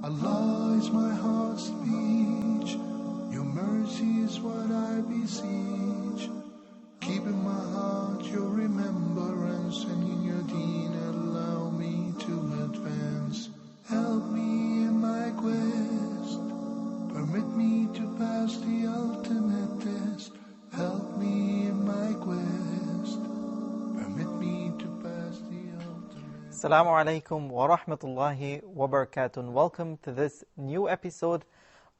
Allah is my heart's speech. Your mercy is what I beseech. Keep in my heart your remembrance, and in your deen allow me to advance. Help me in my quest. Permit me to pass the ultimate test. Help me in my quest. Permit me to pass the ultimate. Assalamu alaikum wa rahmatullahi wa barakatuh. Welcome to this new episode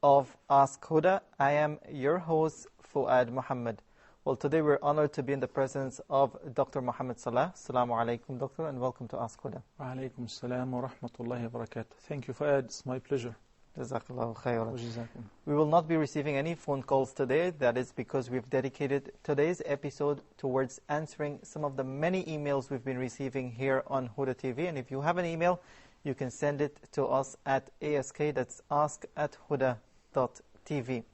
of Ask Huda. I am your host, Fuad Muhammad. Well, today we're honored to be in the presence of Dr. Mohamed Salah. Assalamu alaikum, Doctor, and welcome to Ask Huda. Wa alaikum assalam wa rahmatullahi wa barakatuh. Thank you, Fuad. It's my pleasure. Jazakallahu khairan. Jazakum. We will not be receiving any phone calls today. That is because we've dedicated today's episode towards answering some of the many emails we've been receiving here on Huda TV. And if you have an email, you can send it to us at ask, that's ask@huda.tv.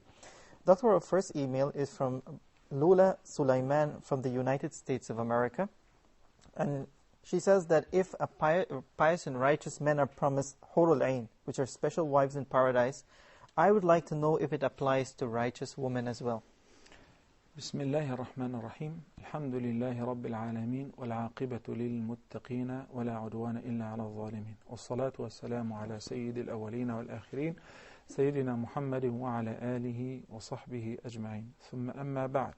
Doctor, our first email is from Lula Sulaiman from the United States of America. And she says that if a pious and righteous men are promised Hurul Ain, which are special wives in paradise, I would like to know if it applies to righteous women as well. Bismillahir Rahmanir Rahim. Alhamdulillahi Rabbil Alameen. Wal aqibatu lil muttaqeen. Wa la udwana illa ala zalimin. Wassalatu wassalamu ala sayyidil awwalin wal akhirin. Sayyidina Muhammadin wa ala alihi wa sahbihi ajma'in. Thumma amma ba'd.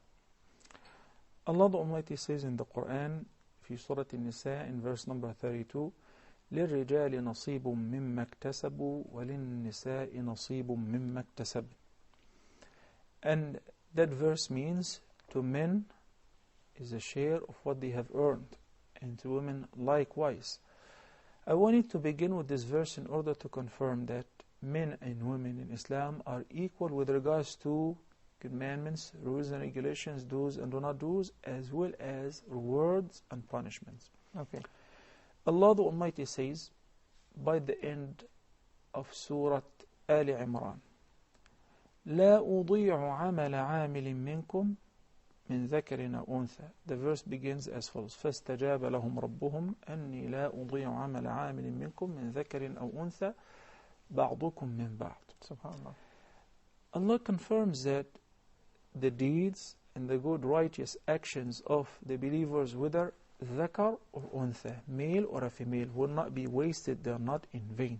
Allah the Almighty says in the Quran, في سورة النساء in verse number 32, للرجال نصيب مما اكتسبوا وللنساء نصيب مما اكتسب. And that verse means to men is a share of what they have earned, and to women likewise. I wanted to begin with this verse in order to confirm that men and women in Islam are equal with regards to commandments, rules and regulations, do's and do not do's, as well as rewards and punishments. Okay. Allah the Almighty says by the end of Surah Ali Imran, لا أضيع عمل عامل منكم من ذكر أو أنثى. The verse begins as follows: فاستجاب لهم ربهم أني لا أضيع عمل عامل منكم من ذكر أو أنثى بعضكم من بعض. Subhanallah. Allah confirms that the deeds and the good righteous actions of the believers, whether dhakar or untha, male or a female, will not be wasted. They are not in vain.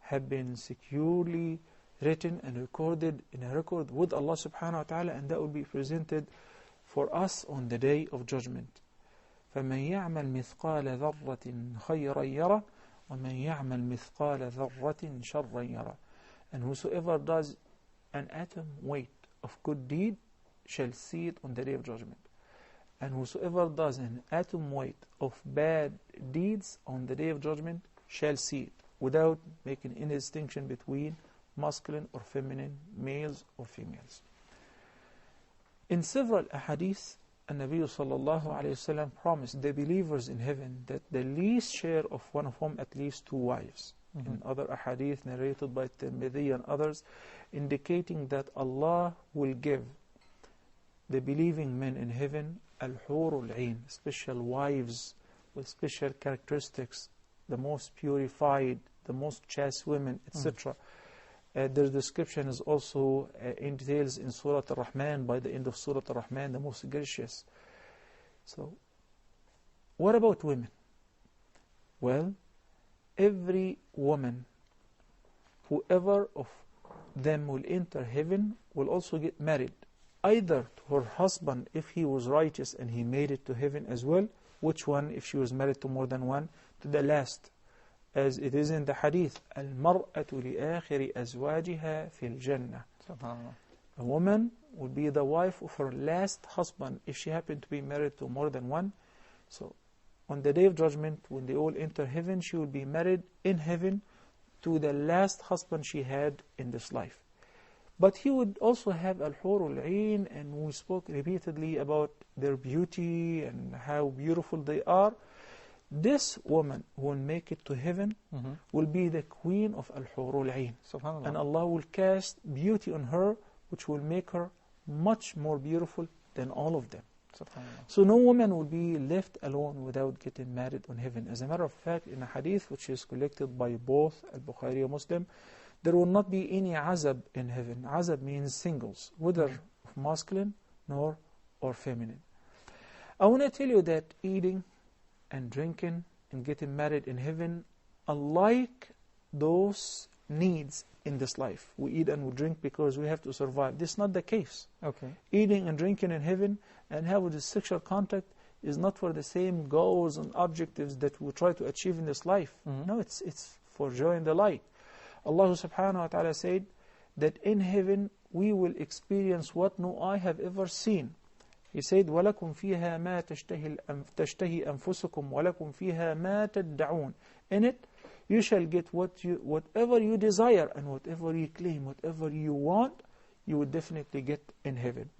Have been securely written and recorded in a record with Allah subhanahu wa ta'ala, and that will be presented for us on the day of judgment. فَمَنْ يَعْمَلْ مِثْقَالَ ذَرَّةٍ خَيْرًا يَرَى وَمَنْ يَعْمَلْ مِثْقَالَ ذَرَّةٍ شَرًّا يَرَى. And whosoever does an atom weight of good deed shall see it on the day of judgment. And whosoever does an atom weight of bad deeds on the day of judgment shall see it, without making any distinction between masculine or feminine, males or females. In several ahadith, An-Nabi sallallahu alayhi wasallam promised the believers in heaven that the least share of one of whom at least two wives. In other ahadith narrated by Tirmidhi and others, indicating that Allah will give the believing men in heaven al-hurul ain, special wives with special characteristics, the most purified, the most chaste women, etc. Their description is also in details in Surah Ar-Rahman, by the end of Surah Ar-Rahman, the most gracious. So, what about women? Well, every woman, whoever of them will enter heaven, will also get married, either to her husband if he was righteous and he made it to heaven as well. Which one if she was married to more than one? To the last, as it is in the hadith, المرأة لآخر أزواجها في الجنة. A woman will be the wife of her last husband if she happened to be married to more than one. So on the day of judgment, when they all enter heaven, she will be married in heaven to the last husband she had in this life. But he would also have al-hurul ain, and we spoke repeatedly about their beauty and how beautiful they are. This woman who will make it to heaven will be the queen of al-hurul ain. And Allah will cast beauty on her, which will make her much more beautiful than all of them. Subhanallah. So no woman will be left alone without getting married on heaven. As a matter of fact, in a hadith which is collected by both Al-Bukhari and Muslim, there will not be any azab in heaven. Azab means singles, whether masculine nor or feminine. I want to tell you that eating and drinking and getting married in heaven, unlike those needs in this life. We eat and we drink because we have to survive. This is not the case. Okay. Eating and drinking in heaven and having the sexual contact is not for the same goals and objectives that we try to achieve in this life. No, it's for joy and delight. Allah subhanahu wa ta'ala said that in heaven we will experience what no eye have ever seen. He said, وَلَكُمْ فِيهَا مَا تَشْتَهِي أَنفُسُكُمْ وَلَكُمْ فِيهَا مَا تَدَّعُونَ. In it, you shall get whatever you desire and whatever you claim, whatever you want, you will definitely get in heaven.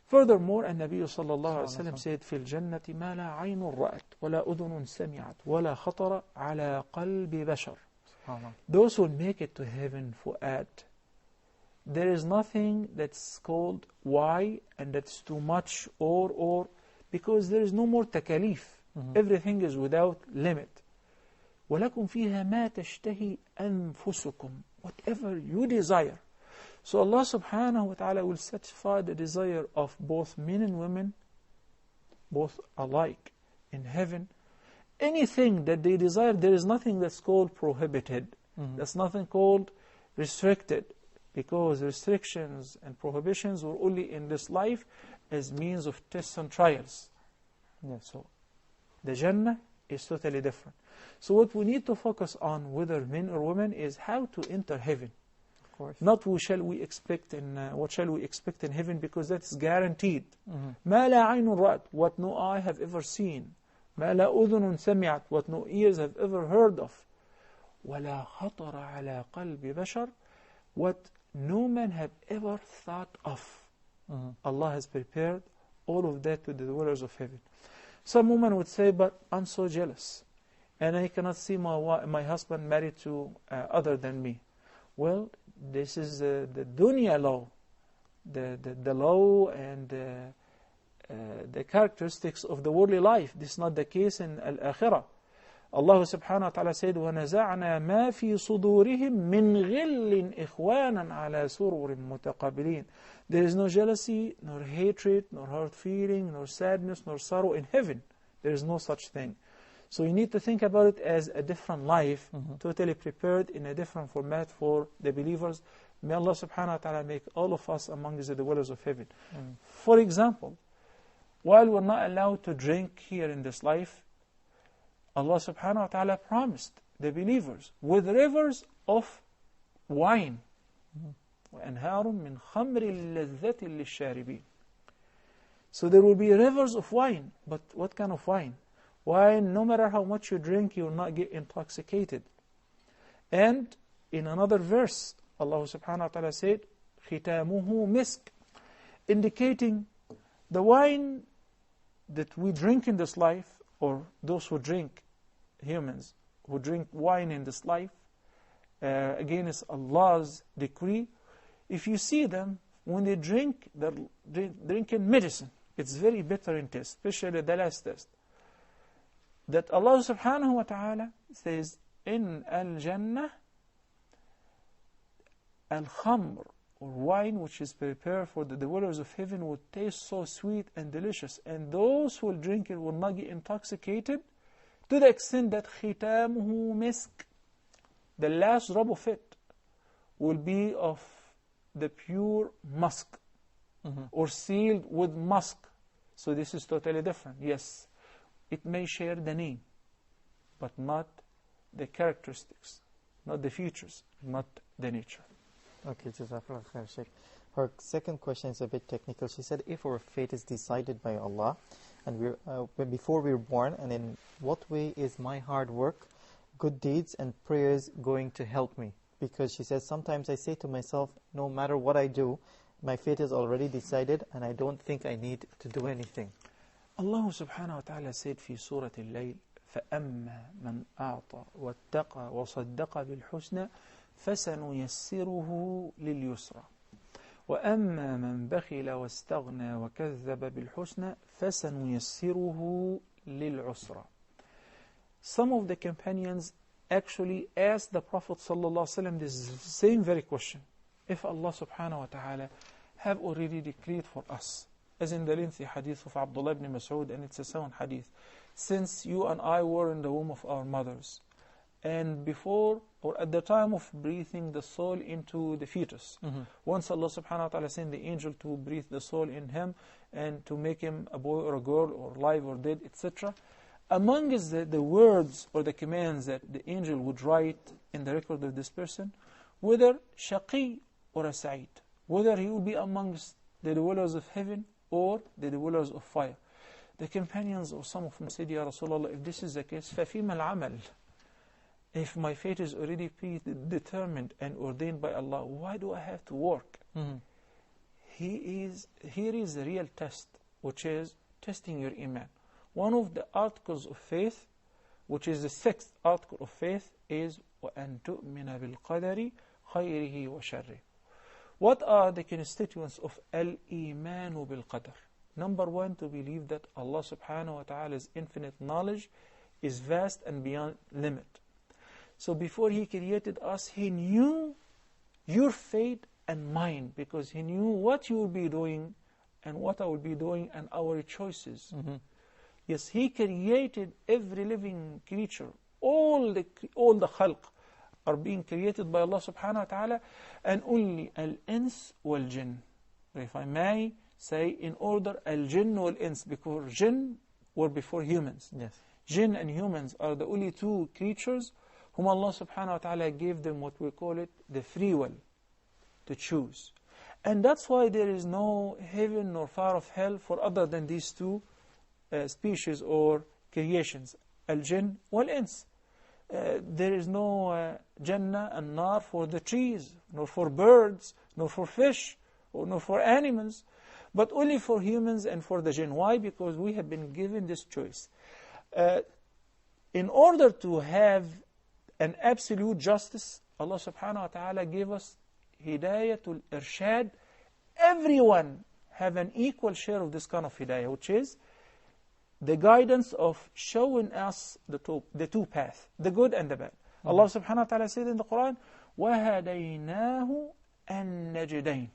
Furthermore, النبي صلى الله عليه وسلم said, في الجنة ما لا عين رأت ولا أذن سمعت ولا خطر على قلب بشر. Those who make it to heaven fu'ad, there is nothing that's called why and that's too much or because there is no more takalif. Everything is without limit. وَلَكُمْ فِيهَا مَا تَشْتَهِي أَنفُسُكُمْ. Whatever you desire. So Allah subhanahu wa ta'ala will satisfy the desire of both men and women, both alike in heaven. Anything that they desire, there is nothing that's called prohibited. That's nothing called restricted. Because restrictions and prohibitions were only in this life as means of tests and trials. So the Jannah is totally different. So what we need to focus on, whether men or women, is how to enter heaven. Of course. Not what shall we expect in heaven, because that's guaranteed. ما لا عين رأت, what no eye have ever seen. ما لا أذن سمعت, what no ears have ever heard of. ولا خطر على قلب بشر, what no man have ever thought of. Allah has prepared all of that to the dwellers of heaven. Some women would say, but I'm so jealous, and I cannot see my husband married to other than me. Well, this is the dunya law, the law and the characteristics of the worldly life. This is not the case in al-akhirah. Allah subhanahu wa ta'ala said, وَنَزَعْنَا مَا فِي صُدُورِهِمْ مِنْ غِلٍّ إِخْوَانًا عَلَى سُرُرٍ مُتَقَابِلِينَ. There is no jealousy, nor hatred, nor hard feeling, nor sadness, nor sorrow in heaven. There is no such thing. So you need to think about it as a different life, totally prepared in a different format for the believers. May Allah subhanahu wa ta'ala make all of us among the dwellers of heaven. For example, while we're not allowed to drink here in this life, Allah subhanahu wa ta'ala promised the believers with rivers of wine. وَأَنْهَارٌ مِّنْ خَمْرٍ لَذَّةٍ لِلشَّارِبِينَ. So there will be rivers of wine. But what kind of wine? Wine, no matter how much you drink, you will not get intoxicated. And in another verse, Allah subhanahu wa ta'ala said, خِتَامُهُ مِسْكٌ, indicating the wine that we drink in this life, or those who drink, humans who drink wine in this life, against Allah's decree, if you see them, when they drink, they're drinking medicine. It's very bitter in taste, especially the last test. That Allah subhanahu wa ta'ala says, in al-Jannah, al-khamr, or wine which is prepared for the dwellers of heaven, will taste so sweet and delicious. And those who will drink it will not get intoxicated, to the extent that khitamuhu misk, the last drop of it, will be of the pure musk, or sealed with musk. So this is totally different. Yes, it may share the name, but not the characteristics, not the features, not the nature. Okay, Jazakallah khair, Sheikh. Her second question is a bit technical. She said, if our fate is decided by Allah, and before we were born, and in what way is my hard work, good deeds, and prayers going to help me? Because she says, sometimes I say to myself, no matter what I do, my fate is already decided, and I don't think I need to do anything. Allah subhanahu wa ta'ala said في سورة الليل, فأما من أعطى واتقى وصدق بالحسنى فسنيسره لليسرى. وَأَمَّا مَنْ بَخِلَ وَاسْتَغْنَى وَكَذَّبَ بِالْحُسْنَى فَسَنُيَسِّرُهُ لِلْعُسْرَى. Some of the companions actually asked the Prophet ﷺ this same very question. If Allah subhanahu wa ta'ala have already decreed for us, as in the lengthy hadith of Abdullah ibn Mas'ud, and it's a sound hadith, since you and I were in the womb of our mothers, and before or at the time of breathing the soul into the fetus, once Allah subhanahu wa ta'ala sent the angel to breathe the soul in him and to make him a boy or a girl or alive or dead, etc., among the words or the commands that the angel would write in the record of this person, whether shaqi or a sa'id, whether he will be amongst the dwellers of heaven or the dwellers of fire. The companions or some of them said, Ya Rasulullah, if this is the case, فَفِيمَ الْعَمَلِ, if my fate is already predetermined and ordained by Allah, why do I have to work? Here is the real test, which is testing your iman. One of the articles of faith, which is the sixth article of faith, is وَأَن تُؤْمِنَ بِالْقَدَرِ خَيْرِهِ وَشَرِّهِ. What are the constituents of al-imanu bil-qadar? Number one, to believe that Allah subhanahu wa ta'ala's infinite knowledge is vast and beyond limit. So before He created us, He knew your fate and mine, because He knew what you will be doing and what I will be doing and our choices. Yes, He created every living creature. All the khalq are being created by Allah subhanahu wa ta'ala, and only al-ins wal-jinn. If I may say in order, al-jinn wal-ins, because jinn were before humans. Yes. Jinn and humans are the only two creatures whom Allah subhanahu wa ta'ala gave them what we call it the free will to choose. And that's why there is no heaven nor far of hell for other than these two species or creations, al-jinn wal-ins. There is no Jannah and Nar for the trees, nor for birds, nor for fish, or nor for animals, but only for humans and for the jinn. Why? Because we have been given this choice. In order to have an absolute justice, Allah subhanahu wa ta'ala gave us hidayatul irshad. Everyone have an equal share of this kind of hidayah, which is the guidance of showing us the two paths, the good and the bad. Allah subhanahu wa ta'ala said in the Quran, وَهَدَيْنَاهُ النَّجْدَيْنِ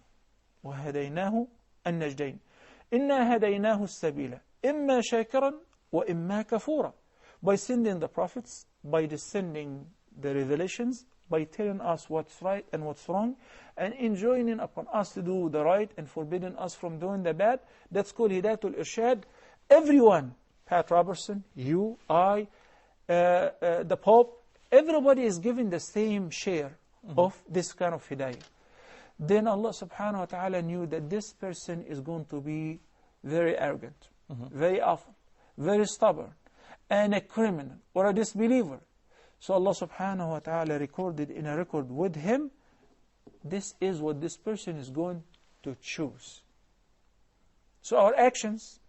وَهَدَيْنَاهُ النَّجْدَيْنِ إِنَّا هَدَيْنَاهُ السَّبِيلَ إِمَّا شَاكِرًا وَإِمَّا كَفُورًا. By sending the prophets, by descending the revelations, by telling us what's right and what's wrong, and enjoining upon us to do the right and forbidding us from doing the bad. That's called Hidayatul Irshad. Everyone, Pat Robertson, you, I, the Pope, everybody is given the same share of this kind of hidayah. Then Allah subhanahu wa ta'ala knew that this person is going to be very arrogant, very awful, very stubborn, and a criminal or a disbeliever. So Allah subhanahu wa ta'ala recorded in a record with him, this is what this person is going to choose. So our actions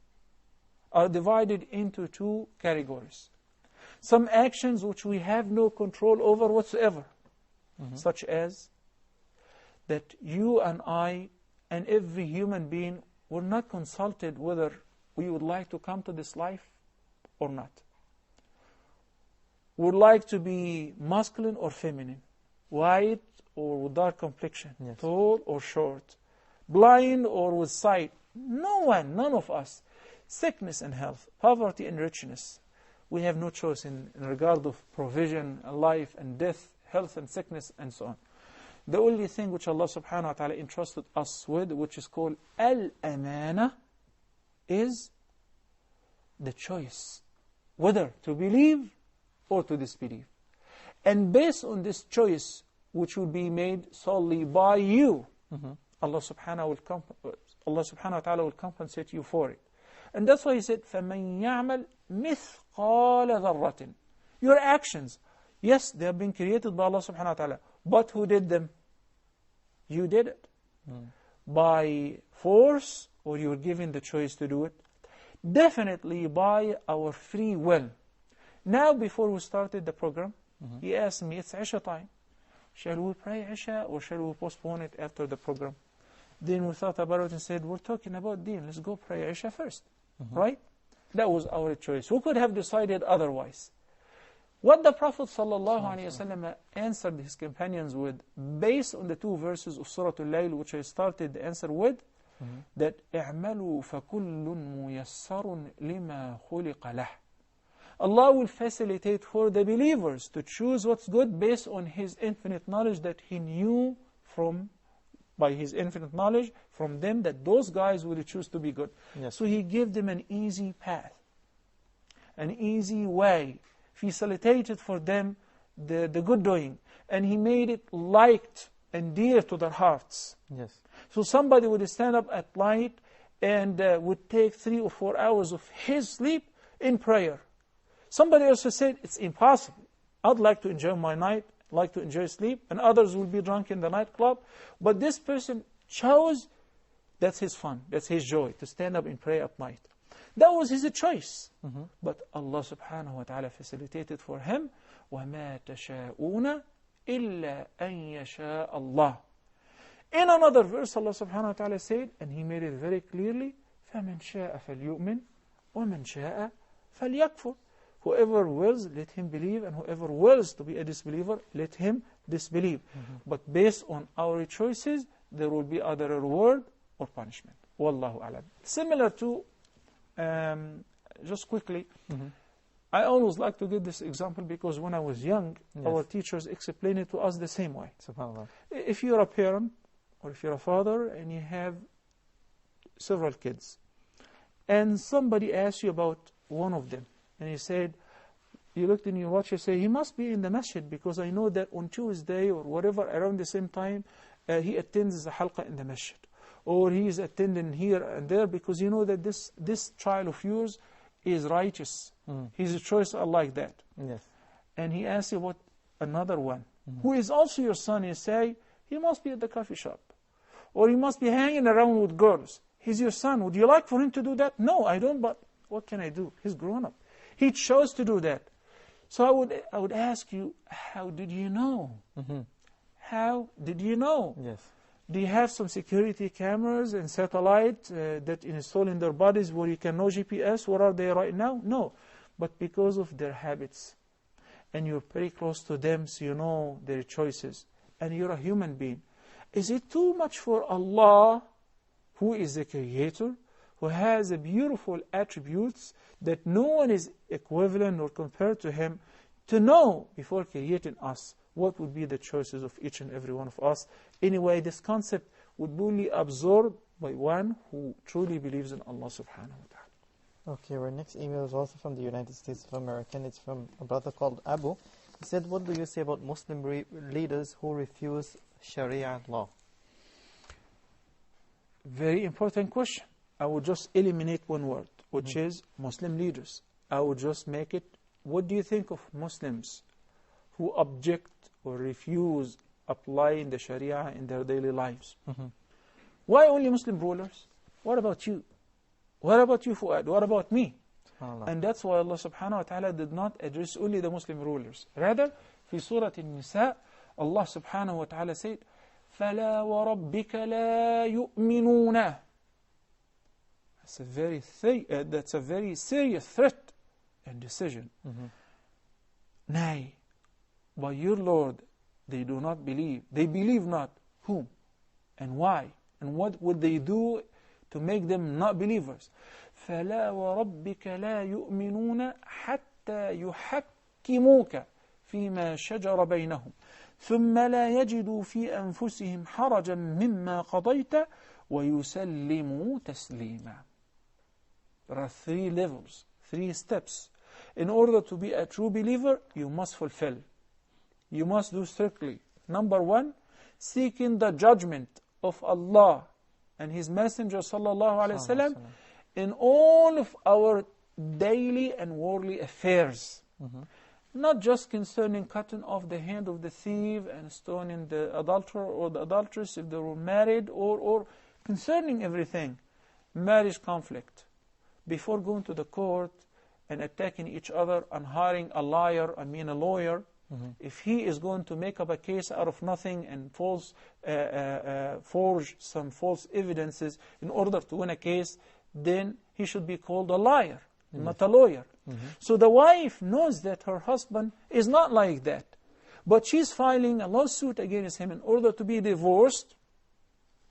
are divided into two categories. Some actions which we have no control over whatsoever, such as that you and I and every human being were not consulted whether we would like to come to this life or not. Would like to be masculine or feminine, white or with dark complexion, yes, tall or short, blind or with sight. No one, none of us. Sickness and health, poverty and richness. We have no choice in regard of provision, life and death, health and sickness, and so on. The only thing which Allah subhanahu wa ta'ala entrusted us with, which is called al-amana, is the choice, whether to believe or to disbelieve. And based on this choice, which will be made solely by you, Allah subhanahu wa ta'ala will compensate you for it. And that's why He said, فَمَنْ يَعْمَلْ مِثْقَالَ ذَرَّةٍ. Your actions, yes, they have been created by Allah subhanahu wa ta'ala, but who did them? You did it. By force, or you were given the choice to do it? Definitely by our free will. Now, before we started the program, he asked me, it's Isha time. Shall we pray Isha or shall we postpone it after the program? Then we thought about it and said, we're talking about deen, let's go pray Isha first. Right? That was our choice. Who could have decided otherwise? What the Prophet ﷺ answered his companions with, based on the 2 verses of Surah Al-Layl, which I started the answer with, that اعملوا فكل ميسر لما خلق له. Allah will facilitate for the believers to choose what's good based on His infinite knowledge that He knew by His infinite knowledge from them that those guys will choose to be good. Yes. So He gave them an easy path, an easy way, facilitated for them the good doing, and He made it liked and dear to their hearts. Yes. So somebody would stand up at night and would take 3 or 4 hours of his sleep in prayer. Somebody also said, it's impossible. I'd like to enjoy my night, like to enjoy sleep, and others will be drunk in the nightclub. But this person chose, that's his fun, that's his joy, to stand up and pray at night. That was his choice. But Allah subhanahu wa ta'ala facilitated for him, وَمَا تَشَاءُونَ إِلَّا أَن يَشَاءَ اللَّهُ. In another verse, Allah subhanahu wa ta'ala said, and He made it very clearly, فَمَنْ شَاءَ فَلْيُؤْمِنْ وَمَنْ شَاءَ فَلْيَكْفُرْ. Whoever wills, let him believe, and whoever wills to be a disbeliever, let him disbelieve. But based on our choices, there will be either a reward or punishment. Wallahu a'lam. Similar to, just quickly, I always like to give this example because when I was young, our teachers explained it to us the same way. SubhanAllah. If you're a parent, or if you're a father, and you have several kids, and somebody asks you about one of them, and he said, you looked in your watch, you say, he must be in the masjid, because I know that on Tuesday, or whatever, around the same time, he attends the halqa in the masjid. Or he is attending here and there, because you know that this child of yours is righteous. His choice are like that. Yes. And he asks you about another one, who is also your son. You say, he must be at the coffee shop, or he must be hanging around with girls. He's your son. Would you like for him to do that? No, I don't, but what can I do? He's grown up. He chose to do that. So I would ask you, how did you know? How did you know? Yes. Do you have some security cameras and satellite that install in their bodies where you can know GPS? Where are they right now? No. But because of their habits, and you're very close to them, so you know their choices, and you're a human being. Is it too much for Allah, who is the Creator, who has a beautiful attributes that no one is equivalent or compared to Him, to know before creating us what would be the choices of each and every one of us? Anyway, this concept would be only absorbed by one who truly believes in Allah subhanahu wa ta'ala. Okay, our next email is also from the United States of America, and it's from a brother called Abu. He said, what do you say about Muslim leaders who refuse Sharia law? Very important question. I would just eliminate one word, which is Muslim leaders. I would just make it, what do you think of Muslims who object or refuse applying the Sharia in their daily lives? Why only Muslim rulers? What about you? What about you, Fuad? What about me? And that's why Allah subhanahu wa ta'ala did not address only the Muslim rulers. Rather, في Surah An-Nisa, Allah subhanahu wa ta'ala said, فَلَا وَرَبِّكَ لَا يُؤْمِنُونَ. That's a very serious threat and decision. Nay, by your Lord, they do not believe. They believe not. Whom? And why? And what would they do to make them not believers? فَلَا وَرَبِّكَ لَا يُؤْمِنُونَ حَتَّى يُحَكِّمُوكَ فِيمَا شَجَرَ بَيْنَهُمْ ثُمَّ لَا يَجِدُوا فِي أَنفُسِهِمْ حَرَجًا مِمَّا قَضَيْتَ وَيُسَلِّمُوا تَسْلِيمًا. There are 3 levels, 3 steps. In order to be a true believer, you must fulfill. You must do strictly. Number 1, seeking the judgment of Allah and His Messenger sallallahu alaihi wasallam in all of our daily and worldly affairs. Not just concerning cutting off the hand of the thief and stoning the adulterer or the adulteress if they were married, or concerning everything. Marriage conflict. Before going to the court and attacking each other and hiring a lawyer, If he is going to make up a case out of nothing and forge some false evidences in order to win a case, then he should be called a liar, not a lawyer. So the wife knows that her husband is not like that, but she's filing a lawsuit against him in order to be divorced.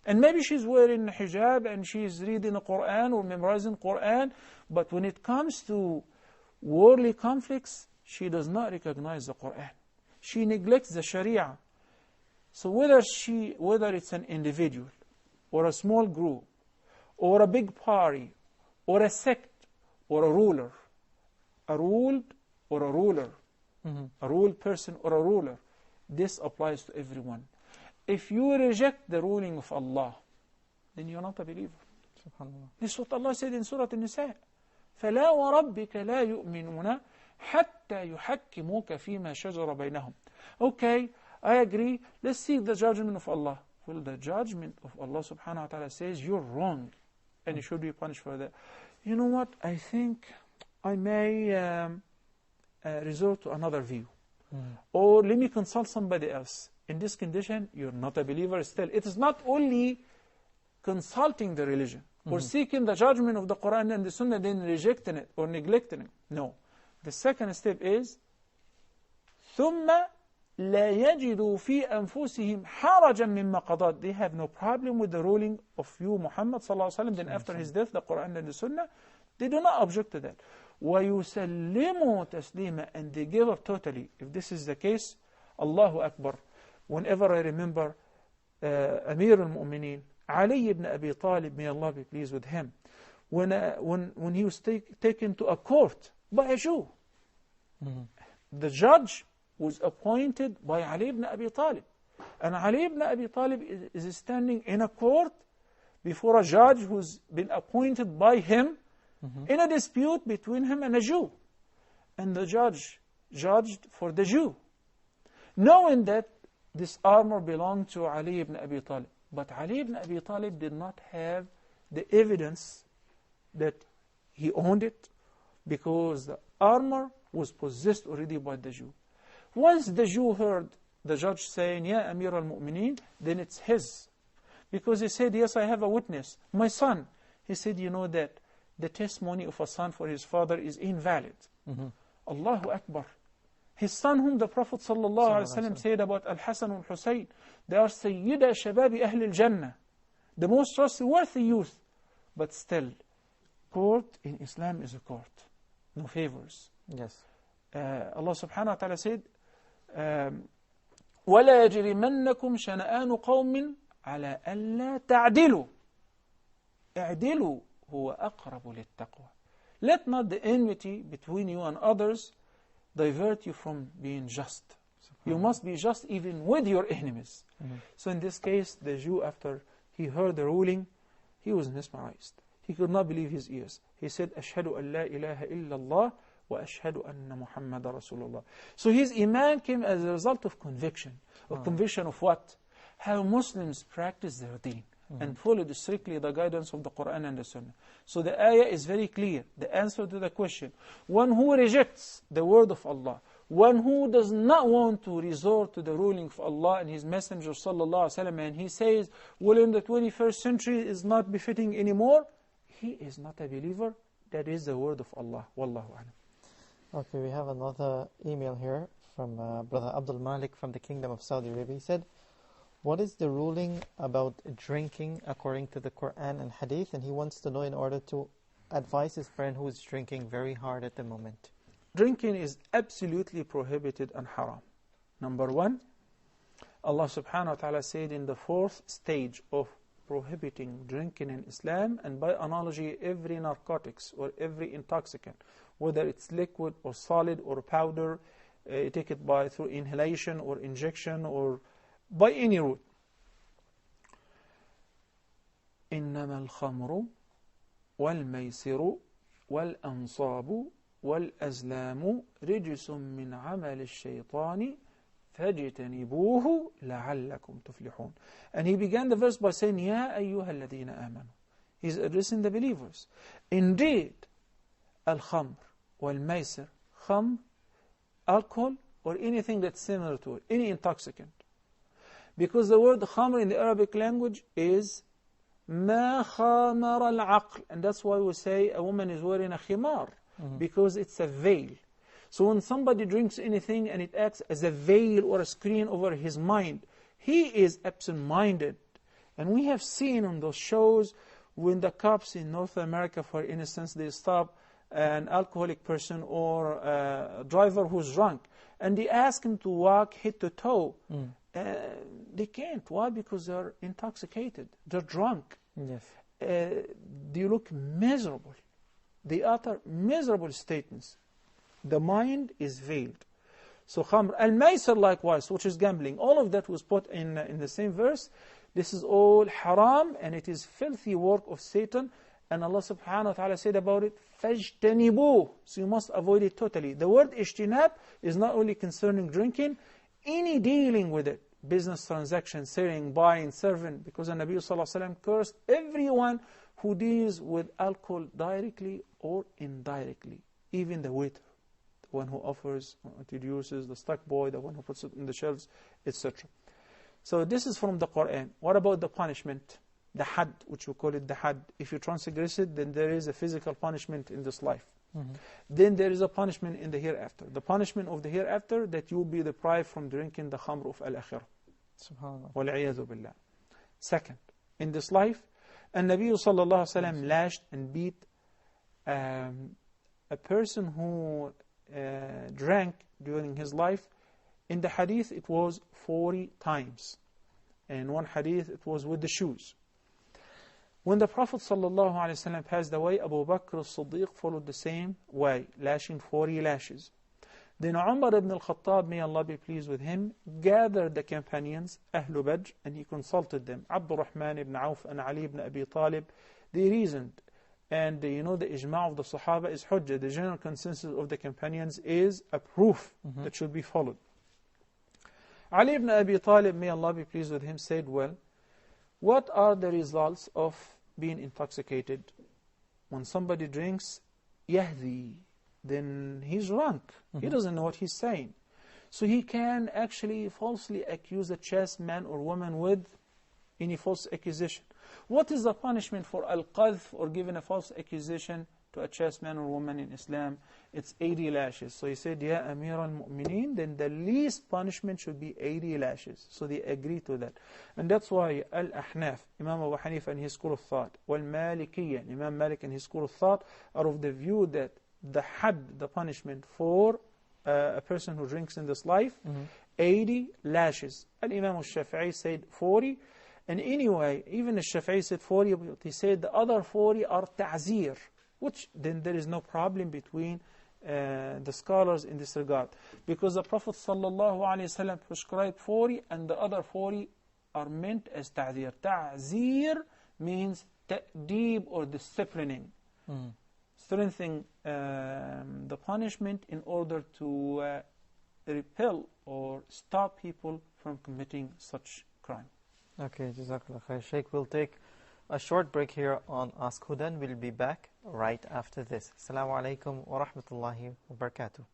And maybe she's wearing hijab and she's reading the Quran or memorizing Quran, but when it comes to worldly conflicts, she does not recognize the Quran. She neglects the Sharia. So whether it's an individual, or a small group, or a big party, or a sect, or a ruler, a ruled or a ruler, a ruled person or a ruler, this applies to everyone. If you reject the ruling of Allah, then you're not a believer. Subhanallah. This is what Allah said in Surah An-Nisa. فَلَا وَرَبِّكَ لَا يُؤْمِنُونَ حَتَّى يُحَكِّمُوكَ فِيمَا شَجَرَ بَيْنَهُمْ. Okay, I agree. Let's seek the judgment of Allah. Well, the judgment of Allah subhanahu wa ta'ala says you're wrong and you should be punished for that. You know what? I think I may resort to another view. Or let me consult somebody else. In this condition, you're not a believer still. It is not only consulting the religion or seeking the judgment of the Quran and the Sunnah, then rejecting it or neglecting it. No. The second step is ثُمَّ لَا يَجِدُوا فِي أَنفُسِهِمْ حَرَجًا مِمَّا قَضَتْ. They have no problem with the ruling of you, Muhammad sallallahu alaihi wasallam. Then after his death, the Quran and the Sunnah, they do not object to that. وَيُسَلِّمُوا تَسْلِيمًا. And they give up totally. If this is the case, Allahu Akbar. Whenever I remember Amir al-Mu'mineen, Ali ibn Abi Talib, may Allah be pleased with him, when he was taken to a court by a Jew, the judge was appointed by Ali ibn Abi Talib. And Ali ibn Abi Talib is standing in a court before a judge who's been appointed by him in a dispute between him and a Jew. And the judge judged for the Jew, knowing that this armor belonged to Ali ibn Abi Talib. But Ali ibn Abi Talib did not have the evidence that he owned it, because the armor was possessed already by the Jew. Once the Jew heard the judge saying, "Ya Amir al-Mu'mineen," then it's his. Because he said, "Yes, I have a witness, my son." He said, "You know that the testimony of a son for his father is invalid." Allahu Akbar. His son, whom the Prophet ﷺ said about Al-Hasan al-Husayn, they are Sayyida Shababi Ahl al-Jannah, the most trustworthy youth. But still, court in Islam is a court. No favors. Yes. Allah subhanahu wa ta'ala said, وَلَا يَجْرِمَنَّكُمْ شَنَآنُ قَوْمٍ عَلَىٰ أَلَّا تَعْدِلُوا اعْدِلُوا هُوَ أَقْرَبُ لِلتَّقْوَى. Let not the enmity between you and others divert you from being just. You must be just even with your enemies. So in this case, the Jew, after he heard the ruling, he was mesmerized. He could not believe his ears. He said, أَشْهَدُ أَن لَا إِلَهَ إِلَّا اللَّهِ وَأَشْهَدُ أَنَّ مُحَمَّدَ رَسُولُ اللَّهِ. So his iman came as a result of conviction. Of conviction of what? How Muslims practice their deen and followed strictly the guidance of the Quran and the Sunnah. So the ayah is very clear. The answer to the question: one who rejects the word of Allah, one who does not want to resort to the ruling of Allah and His Messenger sallallahu alaihi wasallam, and he says, well, in the 21st century is not befitting anymore, he is not a believer. That is the word of Allah. Wallahu a'lam. Okay, we have another email here from Brother Abdul Malik from the Kingdom of Saudi Arabia. He said, what is the ruling about drinking according to the Quran and Hadith? And he wants to know in order to advise his friend who is drinking very hard at the moment. Drinking is absolutely prohibited and haram. Number one, Allah subhanahu wa ta'ala said in the fourth stage of prohibiting drinking in Islam, and by analogy, every narcotics or every intoxicant, whether it's liquid or solid or powder, take it through inhalation or injection or by any route. إنما الخمر والميسر والأنصاب والأزلام رجس من عمل الشيطان فاجتنبوه لعلكم تفلحون. And he began the verse by saying, يا أيها الذين آمنوا. He's addressing the believers. Indeed, الخمر والميسر, خمر, alcohol, or anything that's similar to it, any intoxicant. Because the word khamr in the Arabic language is ما خامر العقل, and that's why we say a woman is wearing a khimar, because it's a veil. So when somebody drinks anything and it acts as a veil or a screen over his mind, he is absent-minded. And we have seen on those shows when the cops in North America, for instance, they stop an alcoholic person or a driver who's drunk, and they ask him to walk head to toe. They can't. Why? Because they're intoxicated. They're drunk. Yes. They look miserable. They utter miserable statements. The mind is veiled. So khamr, al-maysir likewise, which is gambling, all of that was put in the same verse. This is all haram, and it is filthy work of Satan. And Allah subhanahu wa ta'ala said about it, فَاجْتَنِبُوهُ. So you must avoid it totally. The word ijtinab is not only concerning drinking, any dealing with it, business transactions, selling, buying, serving, because the Nabi sallallahu alaihi wasallam cursed everyone who deals with alcohol directly or indirectly, even the waiter, the one who offers, introduces, the stock boy, the one who puts it in the shelves, etc. So this is from the Quran. What about the punishment? The had, which we call it the had. If you transgress it, then there is a physical punishment in this life. Then there is a punishment in the hereafter. The punishment of the hereafter, that you will be deprived from drinking the khamr of al-akhirah. SubhanAllah. وَالْعِيَاذُ بِاللَّهِ. Second, in this life, An-Nabi sallallahu alayhi wa sallam lashed and beat a person who drank during his life. In the hadith, it was 40 times. In one hadith, it was with the shoes. When the Prophet ﷺ passed away, Abu Bakr as-Siddiq followed the same way, lashing 40 lashes. Then Umar ibn al-Khattab, may Allah be pleased with him, gathered the companions, Ahlul Badr, and he consulted them. Abdurrahman ibn Auf and Ali ibn Abi Talib, they reasoned. And you know, the ijma' of the Sahaba is hujjah. The general consensus of the companions is a proof that should be followed. Ali ibn Abi Talib, may Allah be pleased with him, said, well, what are the results of being intoxicated? When somebody drinks, yahdi, then he's drunk. He doesn't know what he's saying. So he can actually falsely accuse a chaste man or woman with any false accusation. What is the punishment for al-qadhf, or giving a false accusation to a chaste man or woman in Islam? It's 80 lashes. So he said, Ya Amir al-Mu'mineen, then the least punishment should be 80 lashes. So they agree to that. And that's why Al-Ahnaf, Imam Abu Hanifa and his school of thought, Wal-Malikiyya, Imam Malik and his school of thought, are of the view that the had, the punishment for a person who drinks in this life, 80 lashes. Al-Imam al-Shafi'i said 40. And anyway, even al-Shafi'i said 40, but he said the other 40 are ta'zir, which then there is no problem between the scholars in this regard. Because the Prophet ﷺ prescribed 40, and the other 40 are meant as ta'zir. Ta'zir means ta'deeb, or disciplining. Strengthening the punishment in order to repel or stop people from committing such crime. Okay, Jazakallah khair. Sheikh, we'll take a short break here on Ask Huda, and we'll be back right after this. Assalamu alaikum wa rahmatullahi wa barakatuh.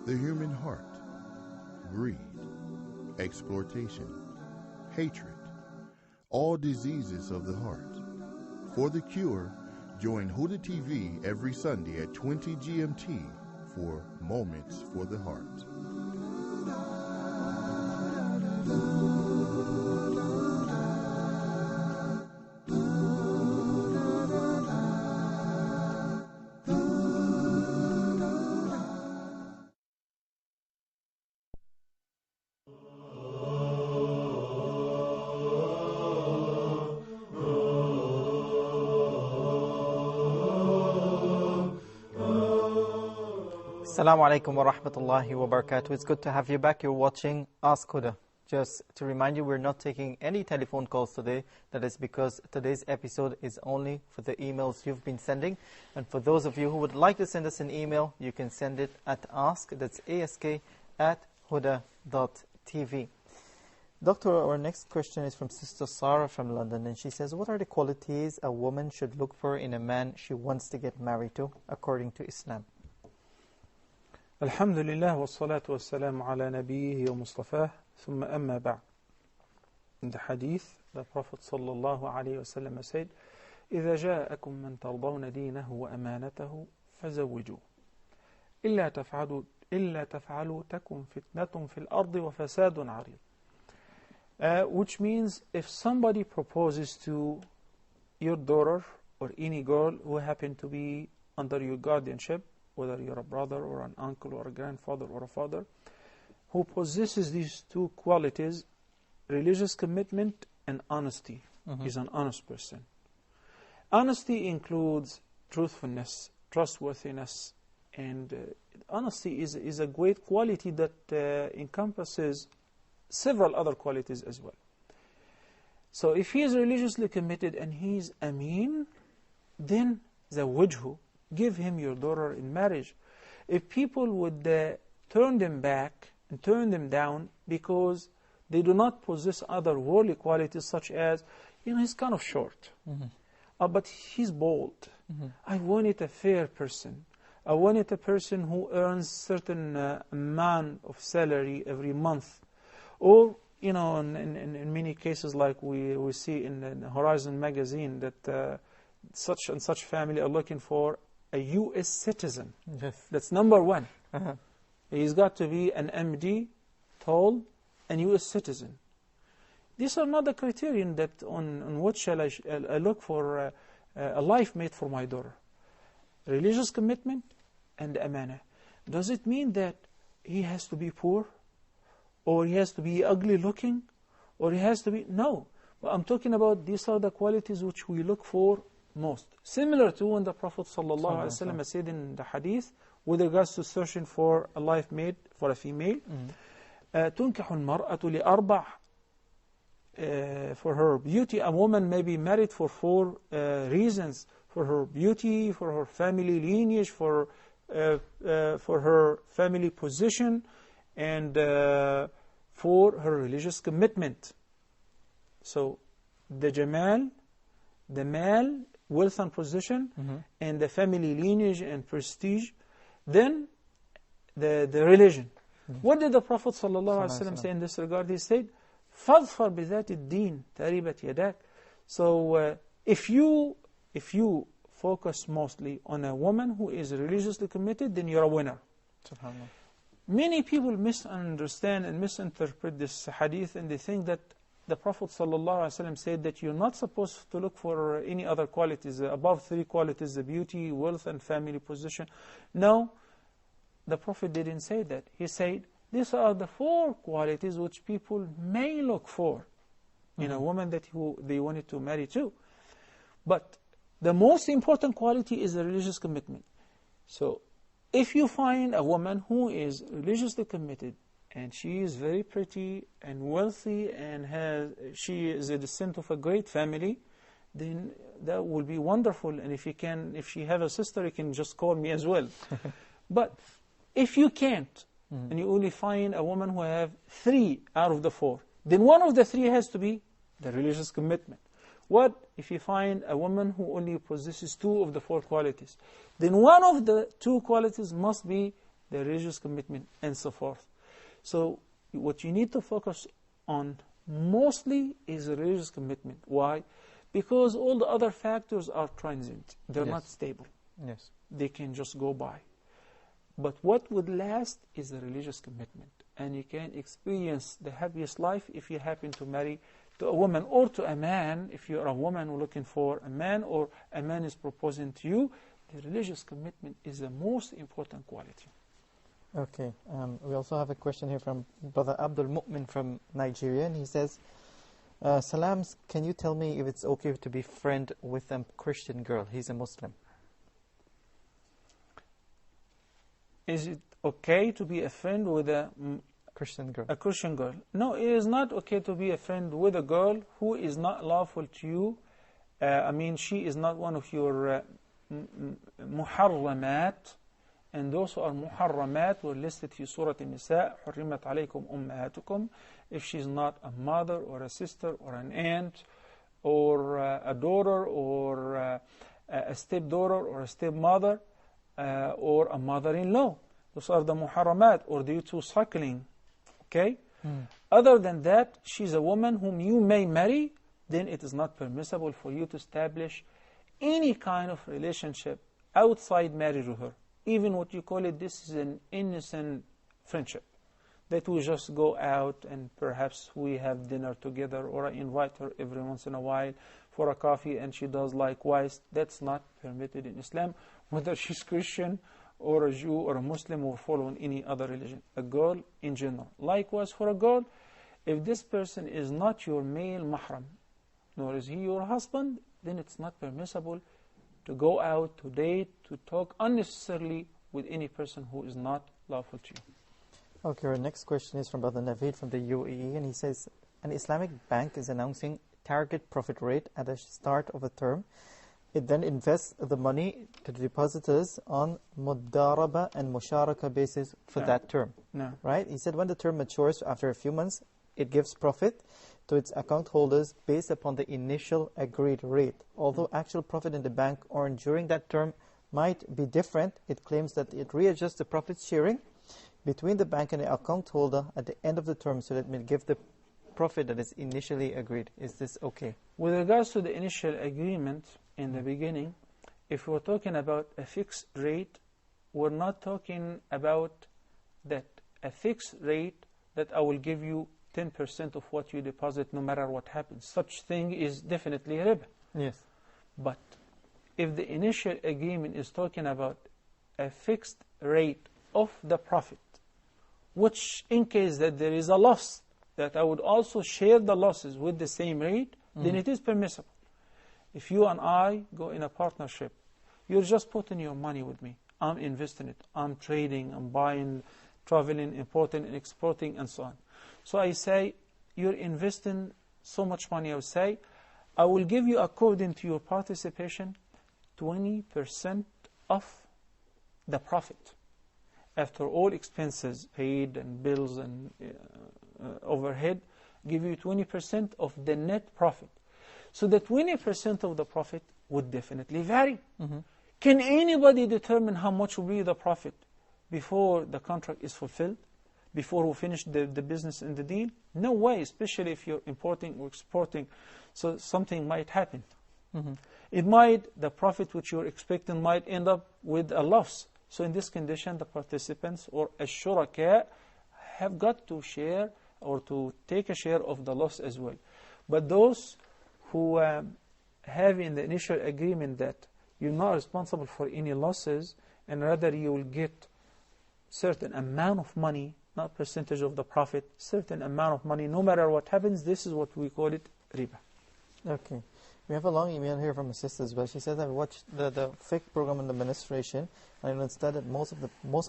The human heart, greed, exploitation, hatred, all diseases of the heart. For the cure, join Huda TV every Sunday at 20 GMT for Moments for the Heart. Assalamu alaikum wa rahmatullahi wa barakatuh. It's good to have you back. You're watching Ask Huda. Just to remind you, we're not taking any telephone calls today. That is because today's episode is only for the emails you've been sending. And for those of you who would like to send us an email, you can send it at ask, that's ask, @huda.tv. Doctor, our next question is from Sister Sarah from London, and she says, what are the qualities a woman should look for in a man she wants to get married to, according to Islam? Alhamdulillah wa salatu wa salam ala nabiyhi wa mustafah, thumma amma ba'. In the hadith, the Prophet sallallahu alayhi wa sallam said, إِذَا جَاءَكُم مَّن تَرْضَوْنَ دِينَهُ وَأَمَانَتَهُ فَزَوِّجُوهُ إِلَّا تَفْعَلُوا تَكُن فِتْنَةٌ فِي الْأَرْضِ وَفَسَادٌ عَرِيضٌ. Which means if somebody proposes to your daughter or any girl who happen to be under your guardianship, whether you're a brother or an uncle or a grandfather or a father, who possesses these two qualities, religious commitment and honesty, is an honest person. Honesty includes truthfulness, trustworthiness, and honesty is a great quality that encompasses several other qualities as well. So if he is religiously committed and he is ameen, then zawwijhu, give him your daughter in marriage. If people would turn them back and turn them down because they do not possess other worldly qualities such as, he's kind of short, but he's bold. I wanted a fair person. I wanted a person who earns certain amount of salary every month. Or, in many cases like we see in Horizon magazine that such and such family are looking for a U.S. citizen. Yes. That's number one. He's got to be an MD, tall, and U.S. citizen. These are not the criterion that on what shall I look for a life mate for my daughter. Religious commitment and amana. Does it mean that he has to be poor? Or he has to be ugly looking? Or he has to be... No. But I'm talking about these are the qualities which we look for most. Similar to when the Prophet ﷺ said in the hadith, with regards to searching for a life mate for a female, تُنْكَحُ الْمَرْأَةُ لِأَرْبَعٍ, for her beauty. A woman may be married for 4 reasons: for her beauty, for her family lineage, for her family position, and for her religious commitment. So the jamal, the mal, wealth and position, and the family lineage and prestige, then the religion. What did the Prophet ﷺ say in this regard? He said, فَاظْفَرْ بِذَاتِ الدِّينِ تَرِبَتْ يَدَاكَ. So if you focus mostly on a woman who is religiously committed, then you're a winner. SubhanAllah. Many people misunderstand and misinterpret this hadith, and they think that the Prophet ﷺ said that you're not supposed to look for any other qualities, above 3 qualities, the beauty, wealth, and family position. No, the Prophet didn't say that. He said, these are the 4 qualities which people may look for in a woman that they wanted to marry to. But the most important quality is the religious commitment. So, if you find a woman who is religiously committed and she is very pretty and wealthy and she is a descendant of a great family, then that will be wonderful. And if she have a sister, you can just call me as well. But if you can't, and you only find a woman who have 3 out of the 4, then one of the 3 has to be the religious commitment. What if you find a woman who only possesses 2 of the 4 qualities? Then one of the 2 qualities must be the religious commitment, and so forth. So what you need to focus on mostly is the religious commitment. Why? Because all the other factors are transient. They're not stable. Yes. They can just go by. But what would last is the religious commitment. And you can experience the happiest life if you happen to marry to a woman or to a man. If you're a woman looking for a man, or a man is proposing to you, the religious commitment is the most important quality. Okay. We also have a question here from Brother Abdul Mu'min from Nigeria, and he says, Salams, can you tell me if it's okay to be friend with a Christian girl? He's a Muslim. Is it okay to be a friend with Christian girl. a Christian girl? No, it is not okay to be a friend with a girl who is not lawful to you. I mean, she is not one of your muharramat, and those who are muharramat were listed in Surah An-Nisa, حُرِّمَتْ عَلَيْكُمْ أُمَّهَاتُكُمْ. If she's not a mother or a sister or an aunt or a daughter or a stepdaughter or a stepmother or a mother-in-law. Those are the muharramat, or due to suckling. Okay? Other than that, she's a woman whom you may marry, then it is not permissible for you to establish any kind of relationship outside marriage with her. Even what you call it, this is an innocent friendship. That we just go out and perhaps we have dinner together, or I invite her every once in a while for a coffee and she does likewise. That's not permitted in Islam, whether she's Christian or a Jew or a Muslim or following any other religion. A girl in general. Likewise for a girl, if this person is not your male mahram, nor is he your husband, then it's not permissible to go out, to date, to talk unnecessarily with any person who is not lawful to you. Okay, our next question is from Brother Naveed from the UAE, and he says, an Islamic bank is announcing target profit rate at the start of a term. It then invests the money to the depositors on mudaraba and musharaka basis for that term. No. Right? He said when the term matures after a few months, it gives profit to its account holders based upon the initial agreed rate. Although actual profit in the bank earned during that term might be different, it claims that it readjusts the profit sharing between the bank and the account holder at the end of the term so that it may give the profit that is initially agreed. Is this okay? With regards to the initial agreement in the beginning, if we're talking about a fixed rate, we're not talking about that a fixed rate that I will give you 10% of what you deposit no matter what happens. Such thing is definitely riba. Yes. But if the initial agreement is talking about a fixed rate of the profit, which in case that there is a loss, that I would also share the losses with the same rate, then it is permissible. If you and I go in a partnership, you're just putting your money with me. I'm investing it. I'm trading, I'm buying, traveling, importing and exporting and so on. So I say, you're investing so much money. I would say, I will give you, according to your participation, 20% of the profit. After all expenses paid and bills and overhead, give you 20% of the net profit. So the 20% of the profit would definitely vary. Can anybody determine how much will be the profit before the contract is fulfilled? Before we finish the business and the deal? No way, especially if you're importing or exporting. So something might happen. It might, the profit which you're expecting might end up with a loss. So in this condition, the participants or ash-shuraka have got to share or to take a share of the loss as well. But those who have in the initial agreement that you're not responsible for any losses, and rather you will get certain amount of money, not percentage of the profit, certain amount of money, no matter what happens, this is what we call it riba. Okay. We have a long email here from a sister as well. She says, I watched the fiqh program on the administration, and I understand that most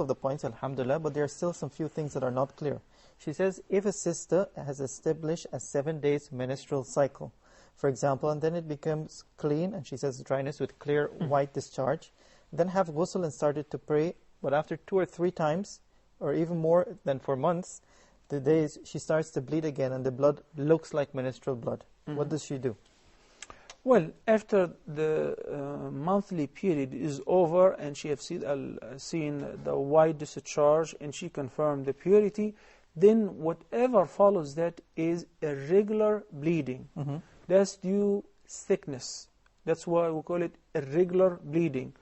of the points, alhamdulillah, but there are still some few things that are not clear. She says, if a sister has established a 7 days menstrual cycle, for example, and then it becomes clean, and she says dryness with clear white discharge, then have ghusl and started to pray, but after 2 or 3 times, or even more than for months, the days she starts to bleed again and the blood looks like menstrual blood. What does she do? Well, after the monthly period is over and she has seen the white discharge and she confirmed the purity, then whatever follows that is irregular bleeding. That's due sickness. That's why we call it irregular bleeding.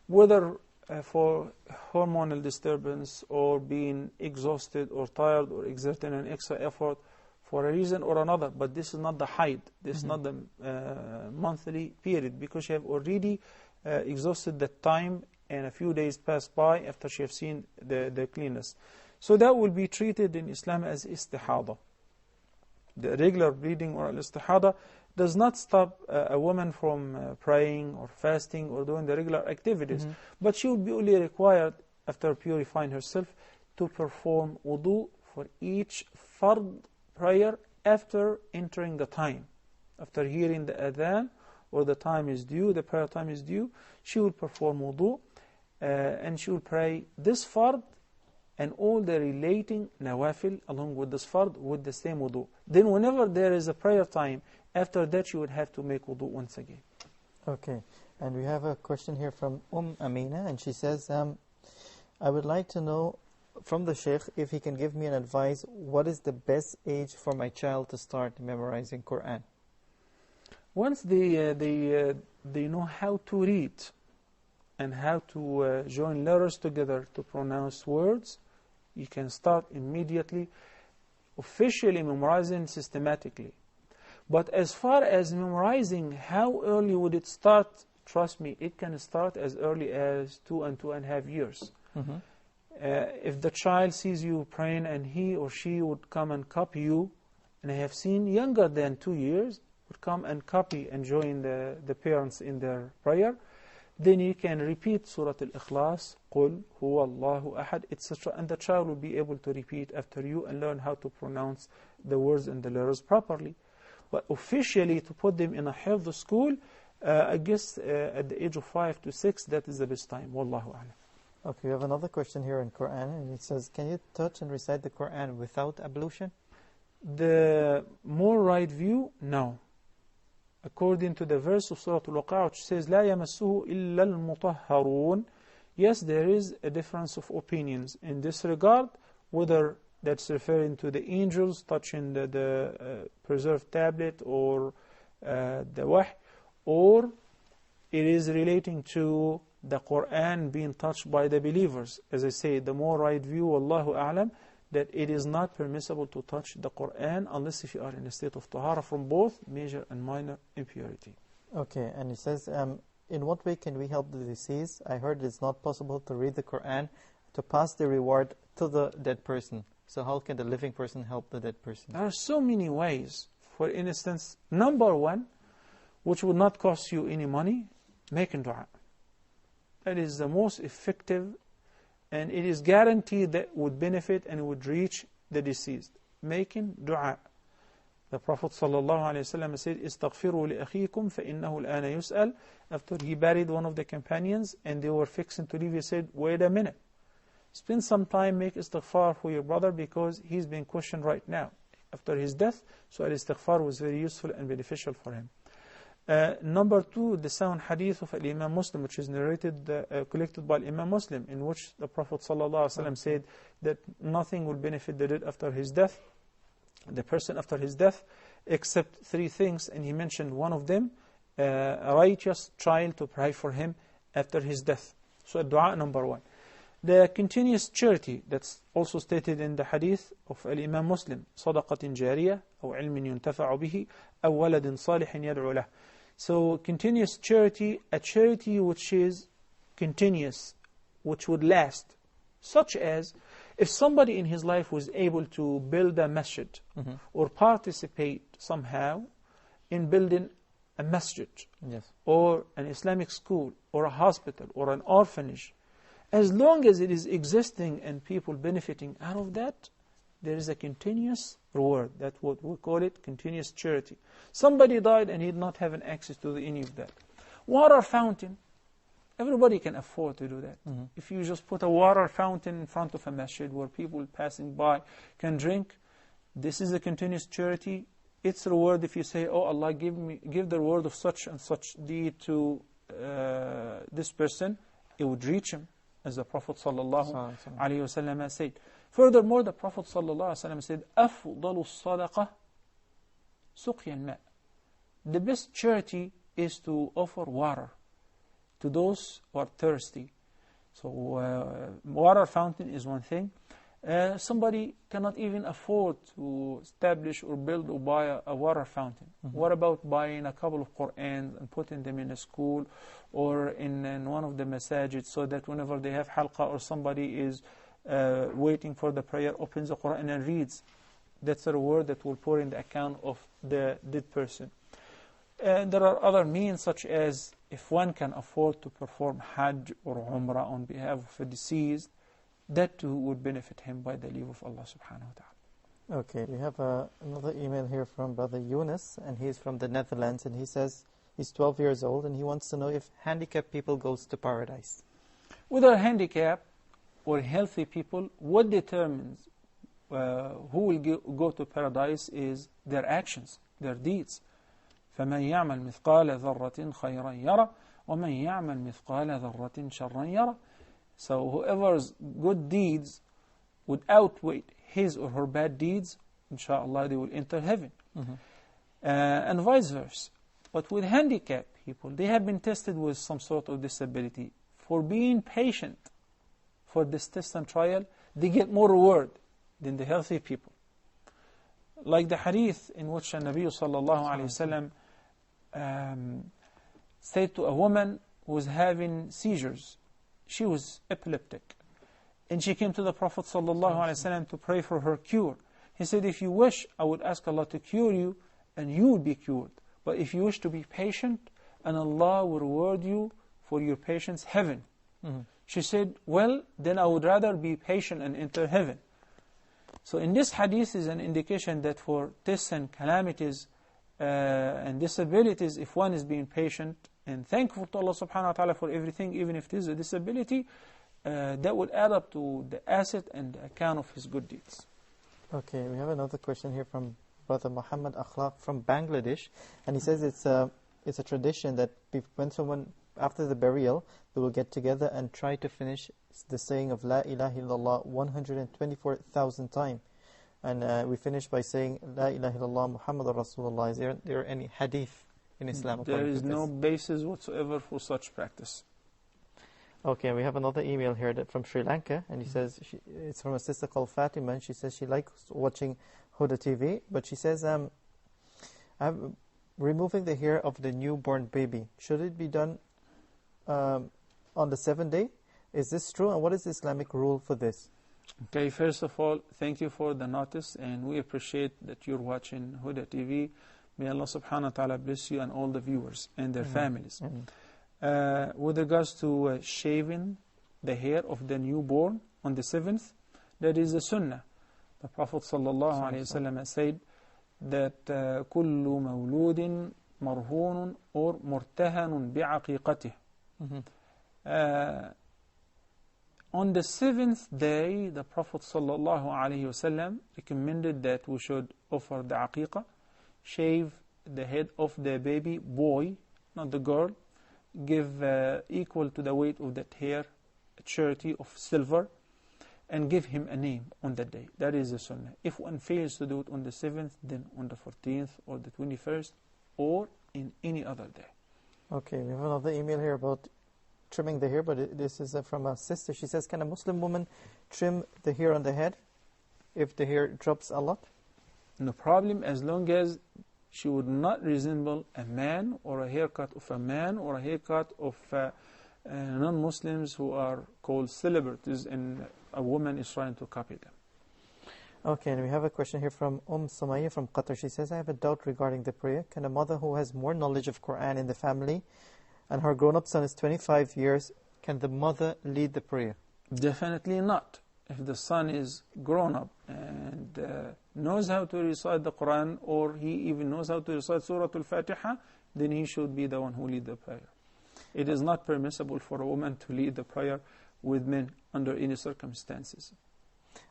Whether for hormonal disturbance or being exhausted or tired or exerting an extra effort for a reason or another, but this is not the haid, this is not the monthly period, because she have already exhausted the time and a few days passed by after she have seen the cleanness. So that will be treated in Islam as istihada. The regular bleeding or al-istihada does not stop a woman from praying or fasting or doing the regular activities, but she will be only required after purifying herself, to perform wudu for each fard prayer after entering the time. After hearing the adhan, or the time is due, the prayer time is due, she will perform wudu, and she will pray this fard and all the relating nawafil along with this fard with the same wudu. Then whenever there is a prayer time, after that you would have to make wudu once again. Okay, and we have a question here from Amina, and she says, I would like to know from the Sheikh if he can give me an advice, what is the best age for my child to start memorizing Quran? Once they know how to read and how to join letters together to pronounce words, you can start immediately officially memorizing systematically. But as far as memorizing, how early would it start? Trust me, it can start as early as 2 and 2.5 years. If the child sees you praying and he or she would come and copy you, and I have seen younger than 2 years, would come and copy and join the parents in their prayer, then you can repeat Surah Al-Ikhlas, Qul Huwa Allahu Ahad, etc. And the child will be able to repeat after you and learn how to pronounce the words and the letters properly. But officially, to put them in a hifz school, I guess at the age of 5 to 6, that is the best time. Wallahu a'lam. Okay, we have another question here in Quran, and it says, can you touch and recite the Quran without ablution? The more right view, no. According to the verse of Surah Al-Waqi'ah, which says, لا يمسه إلا المطهرون. Yes, there is a difference of opinions in this regard, whether that's referring to the angels touching the preserved tablet or the wahy, or it is relating to the Quran being touched by the believers. As I say, the more right view, Wallahu a'lam, that it is not permissible to touch the Quran unless if you are in a state of tahara from both major and minor impurity. Okay, and it says, in what way can we help the deceased? I heard it's not possible to read the Quran to pass the reward to the dead person. So how can the living person help the dead person? There are so many ways. For instance, number one, which would not cost you any money, making dua. That is the most effective, and it is guaranteed that would benefit and would reach the deceased. Making dua. The Prophet ﷺ said, "Istaghfiru li'akhikum fa'innahu al-ana yus'al." After he buried one of the companions and they were fixing to leave, he said, "Wait a minute. Spend some time, make istighfar for your brother because he's being questioned right now." After his death, so al-istighfar was very useful and beneficial for him. Number two, the sound hadith of Imam Muslim, which is narrated, collected by Imam Muslim, in which the Prophet ﷺ said that nothing will benefit the dead after his death, the person after his death, except 3 things, and he mentioned one of them, a righteous child to pray for him after his death. So dua number 1. The continuous charity, that's also stated in the hadith of Imam Muslim, صدقة جارية أو علم ينتفع به أو ولد صالح يدعو له. So continuous charity, a charity which is continuous, which would last, such as if somebody in his life was able to build a masjid or participate somehow in building a masjid, or an Islamic school or a hospital or an orphanage, as long as it is existing and people benefiting out of that, there is a continuous reward. That's what we call it, continuous charity. Somebody died and he did not have an access to any of that. Water fountain, everybody can afford to do that. If you just put a water fountain in front of a masjid where people passing by can drink, this is a continuous charity. Its reward, if you say, "Oh Allah, give the reward of such and such deed to this person," it would reach him, as the Prophet ﷺ said. Furthermore, the Prophet ﷺ said, أَفْضَلُ الصَّدَقَةِ سُقْيَ الْمَاءِ. The best charity is to offer water to those who are thirsty. So water fountain is one thing. Somebody cannot even afford to establish or build or buy a water fountain. What about buying a couple of Qur'ans and putting them in a school or in one of the masajid, so that whenever they have halqa or somebody is waiting for the prayer, opens the Qur'an and reads? That's a reward that will pour in the account of the dead person. There are other means, such as if one can afford to perform Hajj or Umrah on behalf of a deceased, that too would benefit him by the leave of Allah subhanahu wa ta'ala. Okay, we have another email here from Brother Yunus, and he's from the Netherlands, and he says he's 12 years old, and he wants to know if handicapped people goes to paradise. Whether handicapped or healthy people, what determines who will go to paradise is their actions, their deeds. فَمَنْ يَعْمَلْ مِثْقَالَ ذَرَّةٍ خَيْرًا يَرَى وَمَنْ يَعْمَلْ مِثْقَالَ ذَرَّةٍ شَرًّا يَرَى. So whoever's good deeds would outweigh his or her bad deeds, inshallah they will enter heaven. And vice versa. But with handicapped people, they have been tested with some sort of disability. For being patient for this test and trial, they get more reward than the healthy people. Like the hadith in which the Nabi sallallahu alayhi wasallam said to a woman who was having seizures. She was epileptic. And she came to the Prophet sallallahu alayhi wasallam to pray for her cure. He said, if you wish, I would ask Allah to cure you, and you will be cured. But if you wish to be patient, and Allah will reward you for your patience, heaven. She said, well, then I would rather be patient and enter heaven. So in this hadith is an indication that for tests and calamities and disabilities, if one is being patient and thankful to Allah subhanahu wa ta'ala for everything, even if it is a disability, that would add up to the asset and the account of his good deeds. Okay, we have another question here from Brother Mohamed Salah from Bangladesh, and he says it's a tradition that when someone, after the burial, they will get together and try to finish the saying of La ilaha illallah 124,000 times. And we finish by saying La ilaha illallah Muhammad Rasulullah. Is there any hadith in Islam? There is no basis whatsoever for such practice. Okay, we have another email here from Sri Lanka, and he says it's from a sister called Fatima, and she says she likes watching Huda TV, but she says I'm removing the hair of the newborn baby. Should it be done on the 7th day? Is this true, and what is the Islamic rule for this? Okay, first of all, thank you for the notice, and we appreciate that you're watching Huda TV. May Allah subhanahu wa ta'ala bless you and all the viewers and their families. With regards to shaving the hair of the newborn on the 7th, that is a sunnah. The Prophet sallallahu alayhi wasallam said that كل مولود مرهون or مرتهن بعقيقته. On the 7th day, the Prophet sallallahu alayhi wasallam recommended that we should offer the aqiqah, shave the head of the baby boy, not the girl, give equal to the weight of that hair, a charity of silver, and give him a name on that day. That is the sunnah. If one fails to do it on the 7th, then on the 14th or the 21st, or in any other day. Okay, we have another email here about trimming the hair, but this is from a sister. She says, can a Muslim woman trim the hair on the head if the hair drops a lot? No problem, as long as she would not resemble a man, or a haircut of a man, or a haircut of non-Muslims who are called celebrities, and a woman is trying to copy them. Okay, and we have a question here from Sumaya from Qatar. She says, I have a doubt regarding the prayer. Can a mother who has more knowledge of Quran in the family, and her grown-up son is 25 years, can the mother lead the prayer? Definitely not. If the son is grown up and knows how to recite the Quran, or he even knows how to recite Surah Al-Fatiha, then he should be the one who lead the prayer. It is not permissible for a woman to lead the prayer with men under any circumstances.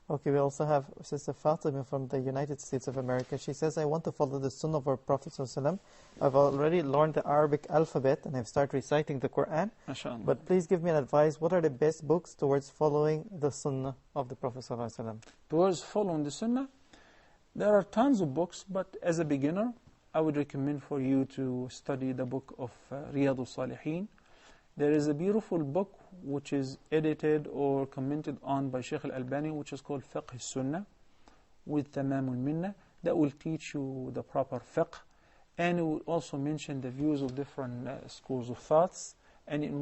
Okay, we also have Sister Fatima from the United States of America. She says, I want to follow the Sunnah of our Prophet ﷺ. I've already learned the Arabic alphabet and I've started reciting the Quran. MashaAllah. But please give me an advice. What are the best books towards following the Sunnah of the Prophet ﷺ? Towards following the Sunnah, there are tons of books, but as a beginner, I would recommend for you to study the book of Riyadul Salihin. There is a beautiful book which is edited or commented on by Sheikh Al-Albani, which is called Fiqh Sunnah with Tamam al-Minna. That will teach you the proper fiqh, and it will also mention the views of different schools of thoughts, and it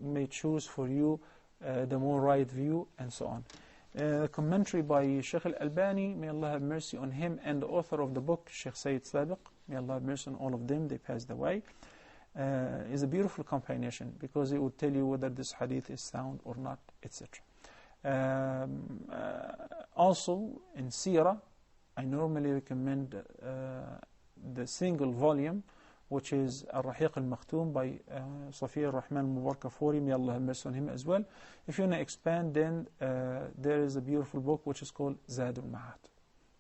may choose for you the more right view, and so on. Commentary by Sheikh Al-Albani, may Allah have mercy on him, and the author of the book, Sheikh Sayyid Sabiq, may Allah have mercy on all of them, they passed away, is a beautiful combination, because it would tell you whether this hadith is sound or not, etc. Also, in Seerah, I normally recommend the single volume, which is Al-Rahiq Al-Makhtoum by Safiya Ar-Rahman Mubarak-Furi, may Allah have mercy on him as well. If you want to expand, then there is a beautiful book which is called Zad Al-Ma'ad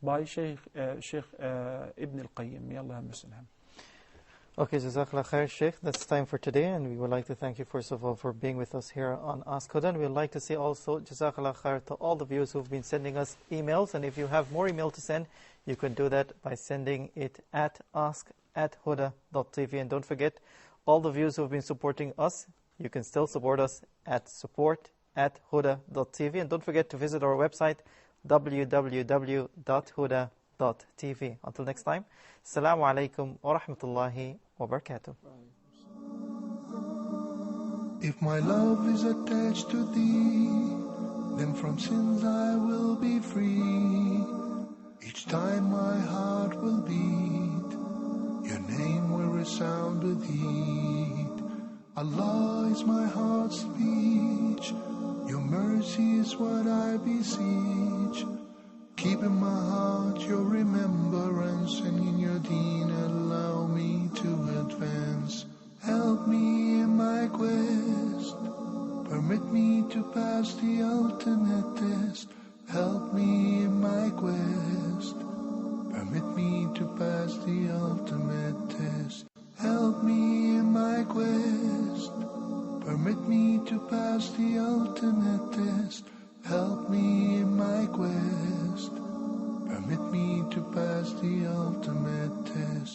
by Sheikh Ibn Al-Qayyim, may Allah have mercy on him. Okay, Jazakallah khair, Sheikh. That's time for today, and we would like to thank you first of all for being with us here on Ask Huda. And we would like to say also Jazakallah khair to all the viewers who've been sending us emails, and if you have more email to send, you can do that by sending it at ask@huda.tv. And don't forget, all the viewers who've been supporting us, you can still support us at support@huda.tv. And don't forget to visit our website www.huda.tv. Until next time, Assalamu alaikum wa rahmatullahi wa barakatuh. If my love is attached to thee, then from sins I will be free. Each time my heart will beat, your name will resound with heat. Allah is my heart's speech, your mercy is what I beseech. Keep in my heart your remembrance, and in your deen allow me to advance. Help me in my quest, permit me to pass the ultimate test. Help me in my quest, permit me to pass the ultimate test. Help me in my quest, permit me to pass the ultimate test. Help me in my quest, permit me to pass the ultimate test.